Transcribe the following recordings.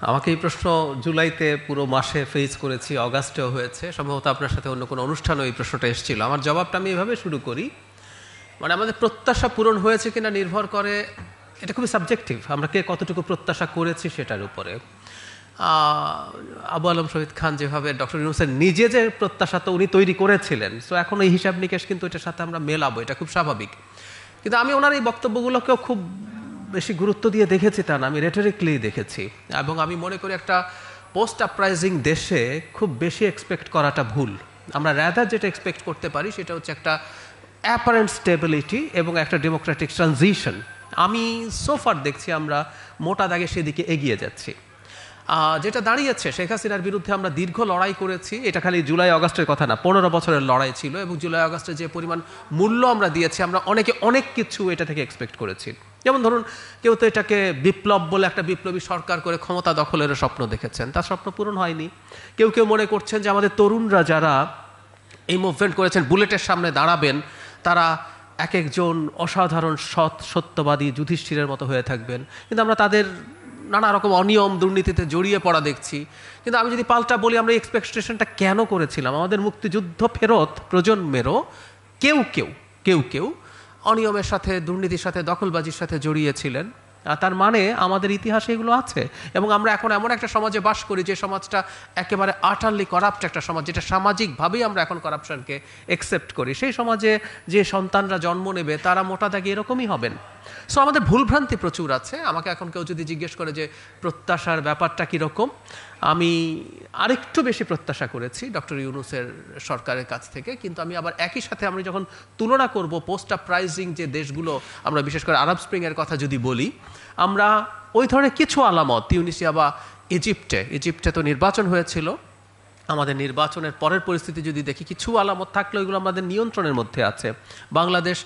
আমাকে এই প্রশ্ন জুলাইতে পুরো মাসে ফেস করেছি, অগাস্টেও হয়েছে, সম্ভবত আপনার সাথে অন্য কোনো অনুষ্ঠানও এই প্রশ্নটা এসেছিল। আমার জবাবটা আমি এভাবে শুরু করি, মানে আমাদের প্রত্যাশা পূরণ হয়েছে কিনা নির্ভর করে, এটা খুবই সাবজেক্টিভ, আমরা কে কতটুকু প্রত্যাশা করেছি সেটার উপরে। আবু আলম শহীদ খান যেভাবে ডক্টর ইউনূসের নিজে যে প্রত্যাশা তো উনি তৈরি করেছিলেন, সো এখন এই হিসাব নিকেশ কিন্তু এটার সাথে আমরা মেলাবো, এটা খুব স্বাভাবিক। কিন্তু আমি ওনার এই বক্তব্যগুলোকেও খুব বেশি গুরুত্ব দিয়ে দেখেছি তা না, আমি রেটরিকলি দেখেছি। এবং আমি মনে করি একটা পোস্ট আপরাইজিং দেশে খুব বেশি এক্সপেক্ট করাটা ভুল। আমরা র্যাদার যেটা এক্সপেক্ট করতে পারি সেটা হচ্ছে একটা অ্যাপারেন্ট স্টেবিলিটি এবং একটা ডেমোক্রেটিক ট্রানজিশন। আমি সোফার দেখছি আমরা মোটা দাগে সেদিকে এগিয়ে যাচ্ছি। যেটা দাঁড়িয়েছে, শেখ হাসিনার বিরুদ্ধে আমরা দীর্ঘ লড়াই করেছি, এটা খালি জুলাই আগস্টের কথা না, 15 বছরের লড়াই ছিল। এবং জুলাই আগস্টে যে পরিমাণ মূল্য আমরা দিয়েছি, আমরা অনেকে অনেক কিছু এটা থেকে এক্সপেক্ট করেছি। যেমন ধরুন, কেউ তো এটাকে বিপ্লব বলে একটা বিপ্লবী সরকার করে ক্ষমতা দখলের স্বপ্ন দেখেছেন, তার স্বপ্ন পূরণ হয়নি। কেউ কেউ মনে করছেন যে আমাদের তরুণরা যারা এই মুভমেন্ট করেছেন, বুলেটের সামনে দাঁড়াবেন, তারা এক একজন অসাধারণ সৎ সত্যবাদী যুধিষ্ঠিরের মতো হয়ে থাকবেন। কিন্তু আমরা তাদের নানা রকম অনিয়ম দুর্নীতিতে জড়িয়ে পড়া দেখছি। কিন্তু আমি যদি পাল্টা বলি, আমরা এক্সপেকটেশনটা কেন করেছিলাম? আমাদের মুক্তিযুদ্ধ ফেরত প্রজন্মেরও কেউ কেউ কেউ কেউ অনিয়মের সাথে, দুর্নীতির সাথে, দখলবাজির সাথে জড়িয়েছিলেন। তার মানে আমাদের ইতিহাসে এগুলো আছে। এবং আমরা এখন এমন একটা সমাজে বাস করি যে সমাজটা একেবারে আটারলি করাপ্ট একটা সমাজ, যেটা সামাজিকভাবেই আমরা এখন করাপশনকে একসেপ্ট করি। সেই সমাজে যে সন্তানরা জন্ম নেবে তারা মোটা দাগে এরকমই হবেন। সো আমাদের ভুলভ্রান্তি প্রচুর আছে। আমাকে এখন কেউ যদি জিজ্ঞেস করে যে প্রত্যাশার ব্যাপারটা কীরকম, আমি আরেকটু বেশি প্রত্যাশা করেছি ডক্টর ইউনূসের সরকারের কাছ থেকে। কিন্তু আমি আবার একই সাথে আমরা যখন তুলনা করব পোস্ট আপরাইজিং যে দেশগুলো, আমরা বিশেষ করে আরব স্প্রিংয়ের কথা যদি বলি, আমরা ওই ধরনের কিছু আলামত, তিউনিসিয়া বা ইজিপ্টে তো নির্বাচন হয়েছিল, আমাদের নির্বাচনের পরের পরিস্থিতি যদি দেখি, কিছু আলামত থাকলে ওইগুলো আমাদের নিয়ন্ত্রণের মধ্যে আছে। বাংলাদেশ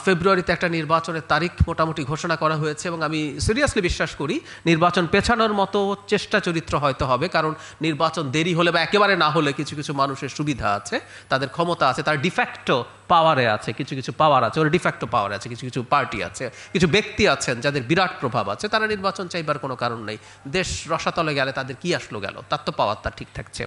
ফেব্রুয়ারিতে একটা নির্বাচনের তারিখ মোটামুটি ঘোষণা করা হয়েছে, এবং আমি সিরিয়াসলি বিশ্বাস করি নির্বাচন পেছানোর মতো চেষ্টা চরিত্র হয়তো হবে। কারণ নির্বাচন দেরি হলে বা একেবারে না হলে কিছু কিছু মানুষের সুবিধা আছে, তাদের ক্ষমতা আছে, তার ডিফ্যাক্টো পাওয়ারে আছে, কিছু কিছু পাওয়ার আছে, ওর ডিফ্যাক্টো পাওয়ার আছে, কিছু কিছু পার্টি আছে, কিছু ব্যক্তি আছেন যাদের বিরাট প্রভাব আছে, তারা নির্বাচন চাইবার কোনো কারণ নেই। দেশ রসাতলে গেলে তাদের কি আসলো গেল, তার তো পাওয়ার তার ঠিক থাকছে।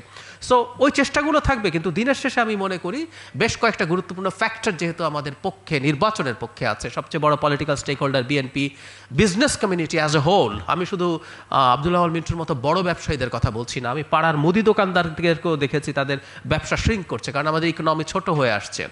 সো ওই চেষ্টাগুলো থাকবে, কিন্তু দিনের শেষে আমি মনে করি বেশ কয়েকটা গুরুত্বপূর্ণ ফ্যাক্টর যেহেতু আমাদের পক্ষে, নির্বাচনের পক্ষে আছে। সবচেয়ে বড় political stakeholder BNP, business community as a whole. আমি শুধু আব্দুল্লাহ আল মিন্টুর মতো বড় ব্যবসায়ীদের কথা বলছি না, আমি পাড়ার মুদি দোকানদারদেরকেও দেখেছি তাদের ব্যবসা শ্রিঙ্ক করছে, কারণ আমাদের ইকোনমি ছোট হয়ে আসছে।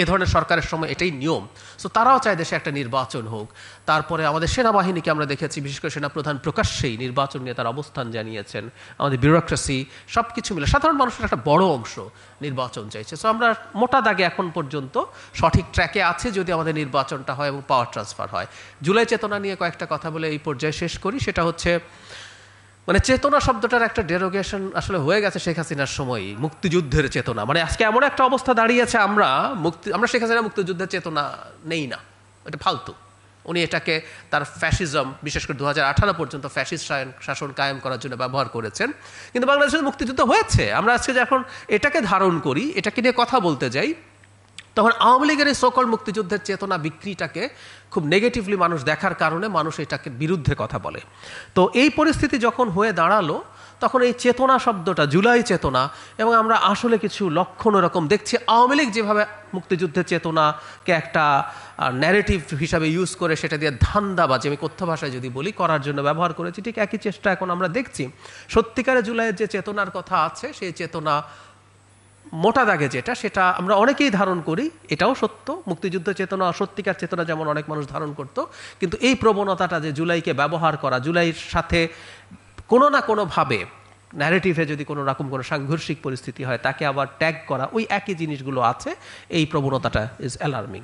এ ধরনের সরকারের সময় এটাই নিয়ম। সো তারাও চায় দেশে একটা নির্বাচন হোক। তারপরে আমাদের সেনাবাহিনীকে আমরা দেখেছি, বিশেষ করে সেনাপ্রধান প্রকাশ্যেই নির্বাচন নিয়ে তার অবস্থান জানিয়েছেন। আমাদের বিউরোক্রেসি সব কিছু মিলে সাধারণ মানুষের একটা বড় অংশ নির্বাচন চাইছে। সো আমরা মোটা দাগে এখন পর্যন্ত সঠিক ট্র্যাকে আছে যদি আমাদের নির্বাচনটা হয় এবং পাওয়ার ট্রান্সফার হয়। জুলাই চেতনা নিয়ে কয়েকটা কথা বলে এই পর্যায়ে শেষ করি। সেটা হচ্ছে, মানে চেতনা শব্দটার একটা ডেরোগেশন আসলে হয়ে গেছে শেখ হাসিনার সময়, মুক্তিযুদ্ধের চেতনা। মানে আজকে এমন একটা অবস্থা দাঁড়িয়েছে, আমরা শেখ হাসিনা মুক্তিযুদ্ধের চেতনা নেই না, এটা ফালতু। উনি এটাকে তার ফ্যাসিজম, বিশেষ করে 2018 পর্যন্ত ফ্যাসিস্ট শাসন কায়েম করার জন্য ব্যবহার করেছেন। কিন্তু বাংলাদেশের মুক্তিযুদ্ধ হয়েছে। আমরা আজকে যখন এটাকে ধারণ করি, এটাকে নিয়ে কথা বলতে যাই, তখন আওয়ামী লীগের এই সকল মুক্তিযুদ্ধের চেতনা বিক্রিটাকে খুব নেগেটিভলি মানুষ দেখার কারণে মানুষ এটাকে বিরুদ্ধে কথা বলে। তো এই পরিস্থিতি যখন হয়ে দাঁড়ালো, তখন এই চেতনা শব্দটা, জুলাই চেতনা, এবং আমরা আসলে কিছু লক্ষণ এরকম দেখছি। আওয়ামী লীগ যেভাবে মুক্তিযুদ্ধের চেতনাকে একটা ন্যারেটিভ হিসাবে ইউজ করে সেটা দিয়ে ধান্দাবাজি, আমি কথ্য ভাষায় যদি বলি, করার জন্য ব্যবহার করেছি, ঠিক একই চেষ্টা এখন আমরা দেখছি। সত্যিকারে জুলাইয়ের যে চেতনার কথা আছে, সেই চেতনা মোটা দাগে যেটা, সেটা আমরা অনেকেই ধারণ করি, এটাও সত্য। মুক্তিযুদ্ধ চেতনা, সত্যিকার চেতনা যেমন অনেক মানুষ ধারণ করত, কিন্তু এই প্রবণতাটা যে জুলাইকে ব্যবহার করা, জুলাইয়ের সাথে কোনো না কোনোভাবে ন্যারেটিভে যদি কোনো রকম কোনো সাংঘর্ষিক পরিস্থিতি হয় তাকে আবার ট্যাগ করা, ওই একই জিনিসগুলো আছে। এই প্রবণতাটা ইজ অ্যালার্মিং।